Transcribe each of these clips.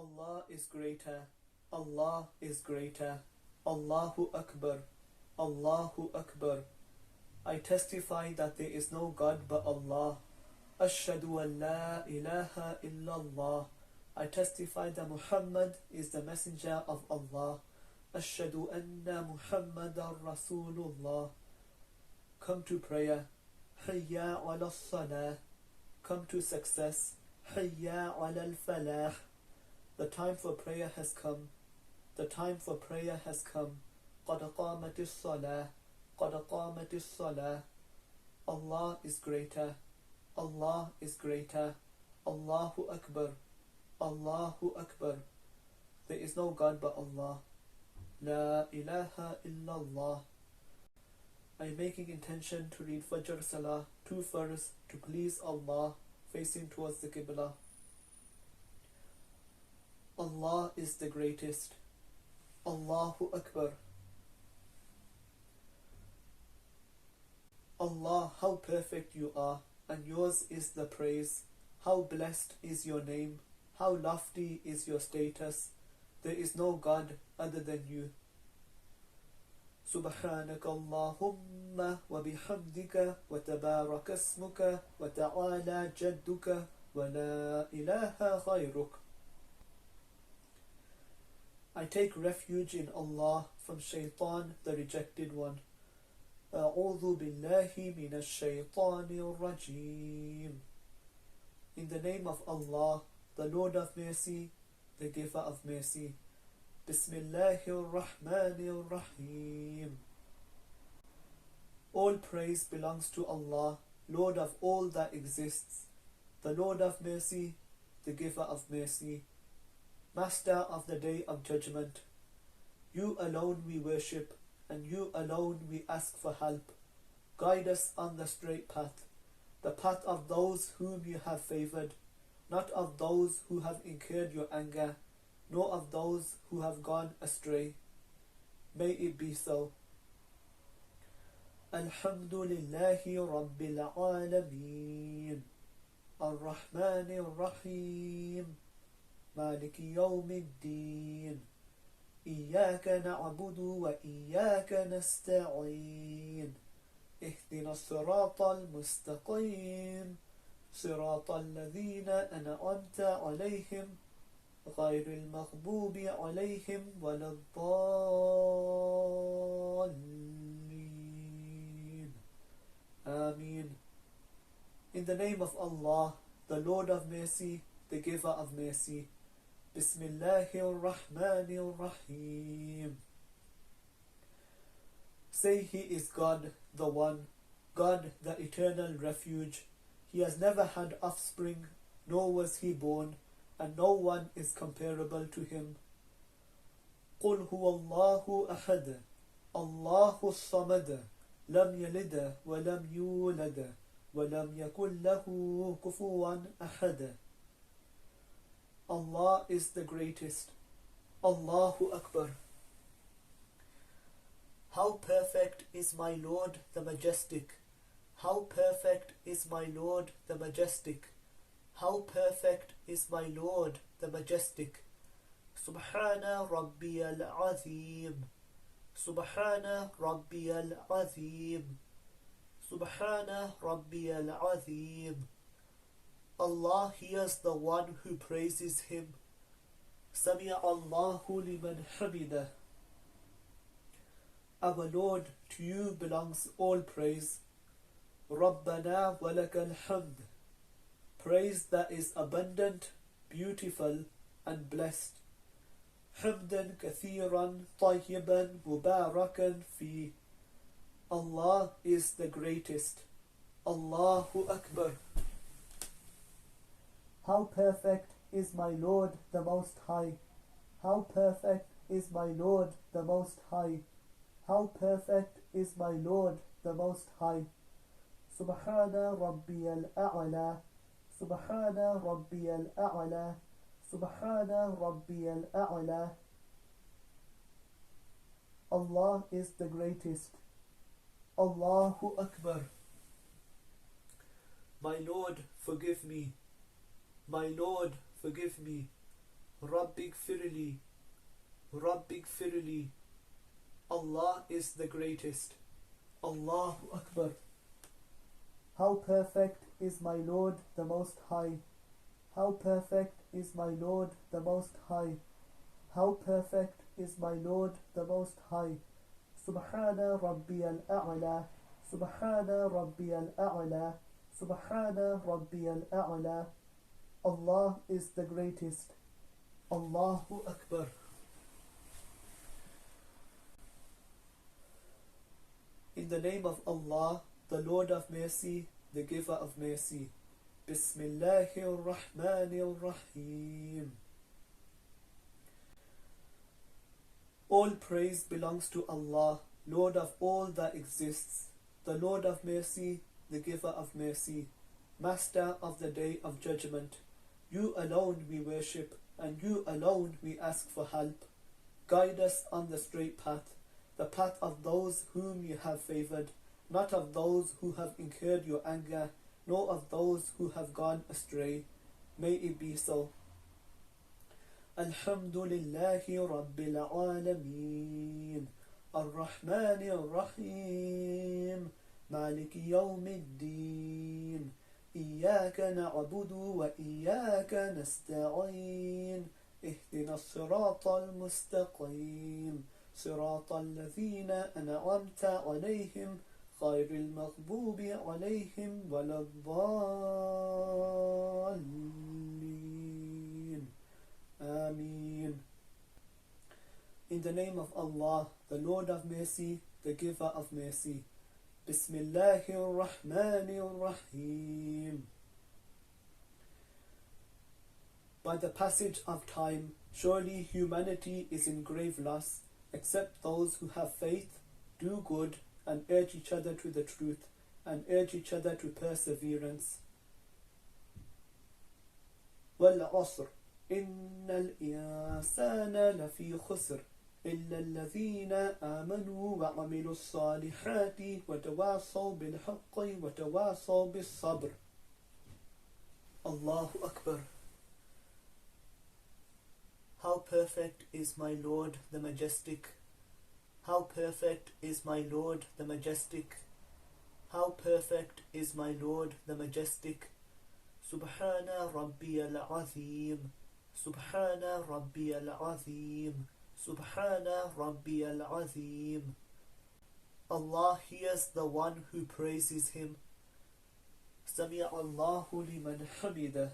Allah is greater. Allah is greater. Allahu Akbar. Allahu Akbar. I testify that there is no God but Allah. Ashhadu an la ilaha illallah. I testify that Muhammad is the messenger of Allah. Ashhadu anna Muhammadan Rasulullah. Come to prayer. Hayya ala salah. Come to success. Hayya ala al-falah. The time for prayer has come. The time for prayer has come. Qad qamatis salah. Qad qamatis salah. Allah is greater. Allah is greater. Allahu Akbar. Allahu Akbar. There is no God but Allah. La ilaha illallah. I am making intention to read Fajr Salah 2 fars to please Allah, facing towards the Qibla. Allah is the greatest. Allahu Akbar. Allah, how perfect you are, and yours is the praise. How blessed is your name. How lofty is your status. There is no God other than you. سبحانك اللهم وبحمدك وتبارك اسمك وتعالى جدك ولا إله غيرك. I take refuge in Allah from Shaitan, the rejected one. أعوذ بالله من الشيطان الرجيم. In the name of Allah, the Lord of mercy, the giver of mercy. Bismillahir Rahmanir Rahim. All praise belongs to Allah, Lord of all that exists, the Lord of mercy, the giver of mercy, Master of the day of judgment. You alone we worship, and you alone we ask for help. Guide us on the straight path, the path of those whom you have favored, not of those who have incurred your anger, nor of those who have gone astray. May it be so. Alhamdulillahi Rabbil Alameen. Ar-Rahmanir Rahim. Maliki Yawmiddin. Iyaka na'budu wa iyaka nasta'een. Ihdina as-sirata al-mustaqim. Sirata alladhina an'amta alayhim. غير المغضوب عليهم ولا الضالين. Ameen. In the name of Allah, the Lord of mercy, the giver of mercy. Bismillahir Rahmanir Rahim. Say He is God, the One, God, the eternal refuge. He has never had offspring, nor was He born, and no one is comparable to Him. قُلْ هُوَ اللَّهُ أَحَدٌ اللَّهُ الصَّمَدُ لَمْ يَلِدْ وَلَمْ يُولَدْ وَلَمْ يَكُنْ لَهُ كُفُوًا أَحَدٌ. Allah is the greatest. Allahu Akbar. How perfect is my Lord the Majestic. How perfect is my Lord the Majestic. How perfect is my Lord the Majestic. Subhana Rabbiyal Azim. Subhana Rabbiyal Azim. Subhana Rabbiyal Azim. Allah hears the one who praises Him. Sami'a Allahu liman hamidah. Our Lord, to you belongs all praise. Rabbana walakal hamd. Praise that is abundant, beautiful, and blessed. Hamdan kathiran tayyiban mubarakan fi. Allah is the greatest. Allahu Akbar. How perfect is my Lord the Most High. How perfect is my Lord the Most High. How perfect is my Lord the Most High. Subhana Rabbiyal A'la. Subhana Rabbiyal A'la. Subhana Rabbiyal A'la. Allah is the greatest. Allahu Akbar. My Lord, forgive me. My Lord, forgive me. Rabbik firli, Rabbik firli. Allah is the greatest. Allahu Akbar. How perfect is my Lord the Most High. How perfect is my Lord the Most High. How perfect is my Lord the Most High. Subhana Rabbi al-A'la, Subhana Rabbi al-A'la, Subhana Rabbi al-A'la. Allah is the greatest. Allahu Akbar. In the name of Allah, the Lord of mercy, the giver of mercy. Bismillahir Rahmanir Rahim. All praise belongs to Allah, Lord of all that exists, the Lord of mercy, the giver of mercy, Master of the day of judgment. You alone we worship, and you alone we ask for help. Guide us on the straight path, the path of those whom you have favoured, not of those who have incurred your anger, nor of those who have gone astray. May it be so. Alhamdulillahi Rabbil Alameen, Ar-Rahmanir Rahim, Maliki Yawmiddin, Iyaka na'budu wa iyaka nasta'in, Ihdina as-sirata al-mustaqim, Sirata alladhina an'amta alayhim, غير المغضوب عليهم ولا الضالين. Ameen. In the name of Allah, the Lord of mercy, the giver of mercy. Bismillahir Rahmanir Rahim. By the passage of time, surely humanity is in grave loss, except those who have faith, do good, and urge each other to the truth, and urge each other to perseverance. وَالْعَصْرِ إِنَّ الْإِنسَانَ لَفِي خُسْرٍ إِلَّا الَّذِينَ آمَنُوا وَعَمِلُوا الصَّالِحَاتِ وَتَوَاصَوْا بِالْحَقِّ وَتَوَاصَوْا بِالصَّبْرِ. Allahu Akbar. How perfect is my Lord the Majestic. How perfect is my Lord the Majestic. How perfect is my Lord the Majestic. Subhana Rabbi al-Azim. Subhana Rabbi al-Azim. Subhana Rabbi al-Azim. Allah hears the one who praises him. Sami'a Allahu liman hamidah.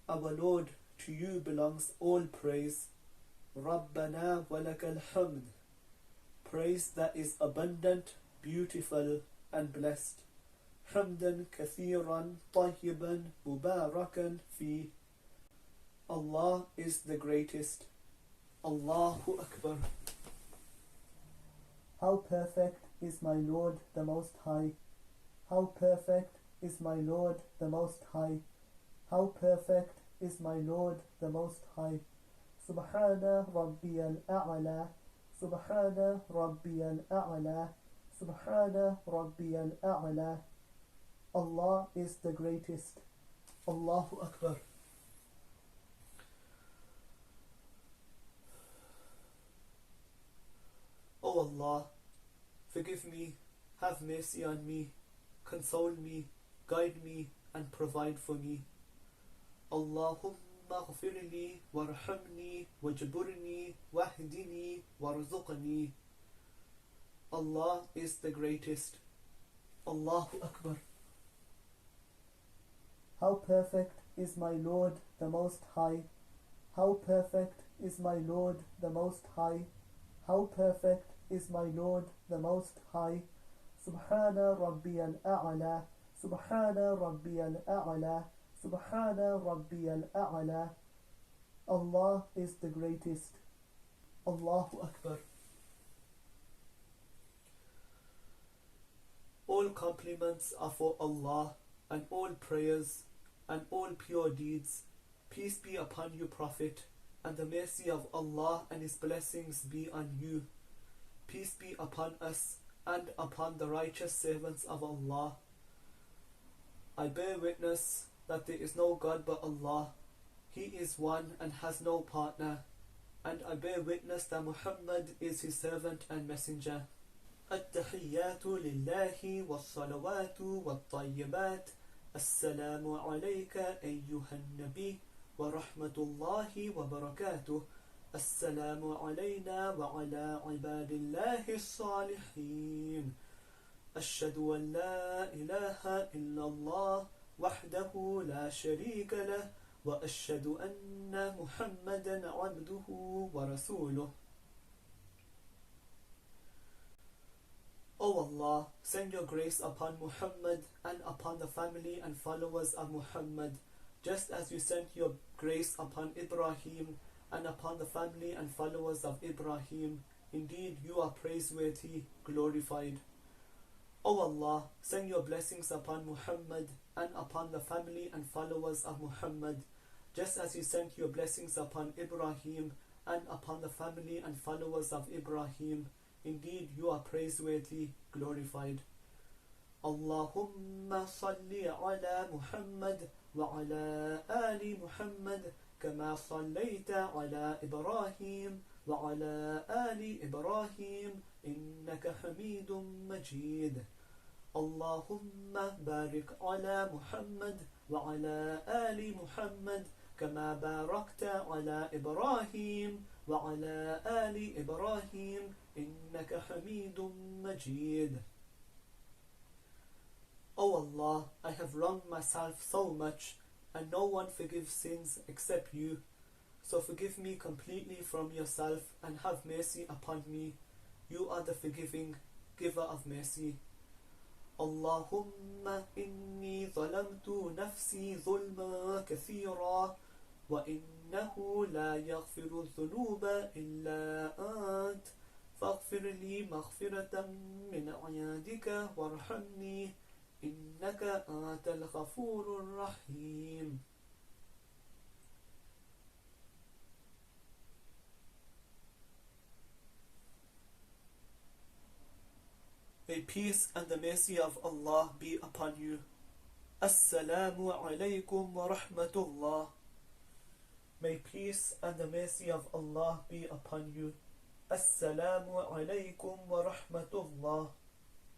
Our Lord, to you belongs all praise. Rabbana walakal hamd. Praise that is abundant, beautiful, and blessed. Hamdan kathiran, tayyiban, mubarakan fi. Allah is the greatest. Allahu Akbar. How perfect is my Lord the Most High. How perfect is my Lord the Most High. How perfect is my Lord the Most High. Subhana Rabbi al-A'la, Subhana Rabbi al-A'la, Subhana Rabbi al-A'la. Allah is the greatest. Allahu Akbar. O Allah, forgive me, have mercy on me, console me, guide me, and provide for me. Allahumma اغفر لي وارحمني واجبرني واهدني وارزقني. Allah is the greatest. Allahu Akbar. How perfect is my Lord the Most High. How perfect is my Lord the Most High. How perfect is my Lord the Most High. Subhana Rabbi al-A'la. Subhana Rabbi al-A'la. Subhana Rabbi al-A'la. Allah is the greatest. Allahu Akbar. All compliments are for Allah, and all prayers, and all pure deeds. Peace be upon you, Prophet, and the mercy of Allah and His blessings be on you. Peace be upon us, and upon the righteous servants of Allah. I bear witness that there is no God but Allah, He is one and has no partner, and I bear witness that Muhammad is his servant and messenger. التحيات لله والصلوات والطيبات السلام عليك أيها النبي ورحمة الله وبركاته السلام علينا وعلى عباد الله الصالحين أشهد أن لا إله إلا الله وحده لا شريك له وأشهد أن محمدا عبده ورسوله. O Allah, send your grace upon Muhammad and upon the family and followers of Muhammad, just as you sent your grace upon Ibrahim and upon the family and followers of Ibrahim. Indeed, you are praiseworthy, glorified. O Allah, send your blessings upon Muhammad and upon the family and followers of Muhammad, just as you sent your blessings upon Ibrahim and upon the family and followers of Ibrahim. Indeed, you are praiseworthy, glorified. Allahumma salli ala Muhammad wa ala ali Muhammad kama sallaita ala Ibrahim wa ala ali Ibrahim innaka hamidun majid. Allahumma barik ala Muhammad wa ala ali Muhammad كما باركت على إبراهيم وعلى آل إبراهيم إنك حميد مجيد. O Allah, I have wronged myself so much, and no one forgives sins except you. So forgive me completely from yourself and have mercy upon me. You are the forgiving, giver of mercy. Allahumma inni zalamtu nafsi zulma kathira وإنه لا يغفر الذنوب إلا أنت فاغفر لي مغفرة من عندك وارحمني إنك أنت الغفور الرحيم. May peace and the mercy of Allah be upon you. Assalamu alaikum wa rahmatullah. May peace and the mercy of Allah be upon you. Assalamu alaikum wa rahmatullah.